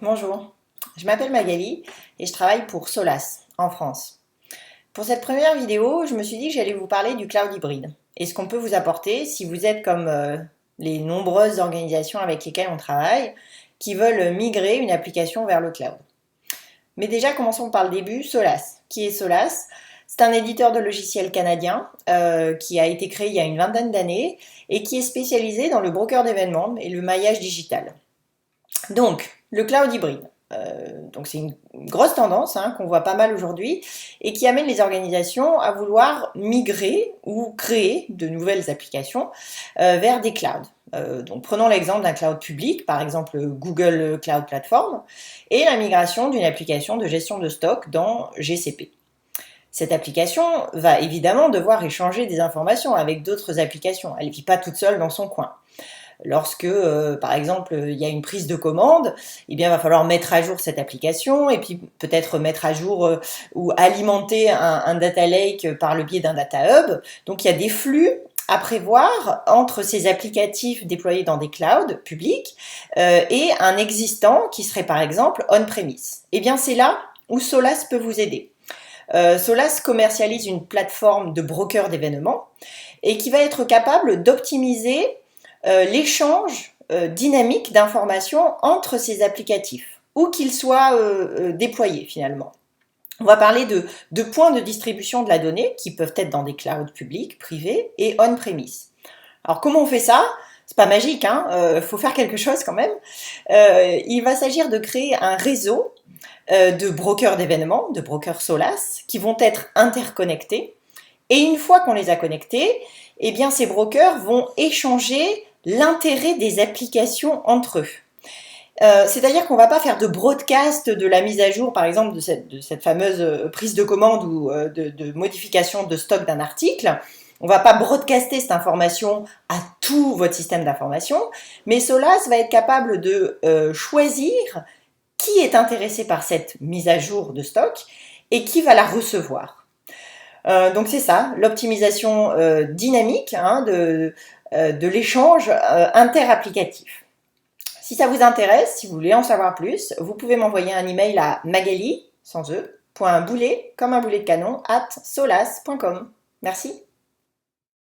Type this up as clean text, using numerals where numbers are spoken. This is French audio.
Bonjour, je m'appelle Magali et je travaille pour Solas en France. Pour cette première vidéo, je me suis dit que j'allais vous parler du cloud hybride et ce qu'on peut vous apporter si vous êtes comme les nombreuses organisations avec lesquelles on travaille qui veulent migrer une application vers le cloud. Mais déjà, commençons par le début. Solas. Qui est Solas? C'est un éditeur de logiciels canadien qui a été créé il y a une vingtaine d'années et qui est spécialisé dans le broker d'événements et le maillage digital. Donc, le cloud hybride. Donc c'est une grosse tendance qu'on voit pas mal aujourd'hui et qui amène les organisations à vouloir migrer ou créer de nouvelles applications vers des clouds. Donc prenons l'exemple d'un cloud public, par exemple Google Cloud Platform, et la migration d'une application de gestion de stock dans GCP. Cette application va évidemment devoir échanger des informations avec d'autres applications. Elle ne vit pas toute seule dans son coin. Lorsque, par exemple, il y a une prise de commande, eh bien, il va falloir mettre à jour cette application et puis peut-être mettre à jour ou alimenter un data lake par le biais d'un data hub. Donc, il y a des flux à prévoir entre ces applicatifs déployés dans des clouds publics et un existant qui serait par exemple on-premise. Eh bien, c'est là où Solas peut vous aider. Solas commercialise une plateforme de broker d'événements et qui va être capable d'optimiser l'échange dynamique d'informations entre ces applicatifs, où qu'ils soient déployés finalement. On va parler de points de distribution de la donnée qui peuvent être dans des clouds publics, privés et on-premise. Alors comment on fait ça? C'est pas magique, faut faire quelque chose quand même. Il va s'agir de créer un réseau de brokers d'événements, de brokers Solas, qui vont être interconnectés. Et une fois qu'on les a connectés, eh bien ces brokers vont échanger l'intérêt des applications entre eux. C'est-à-dire qu'on ne va pas faire de broadcast de la mise à jour, par exemple, de cette fameuse prise de commande ou de modification de stock d'un article. On ne va pas broadcaster cette information à tout votre système d'information, mais Solas va être capable de choisir qui est intéressé par cette mise à jour de stock et qui va la recevoir. Donc c'est ça, l'optimisation dynamique de l'échange interapplicatif. Si ça vous intéresse, si vous voulez en savoir plus, vous pouvez m'envoyer un email à magali, sans e, .boulet, comme un boulet de canon, @solas.com. Merci.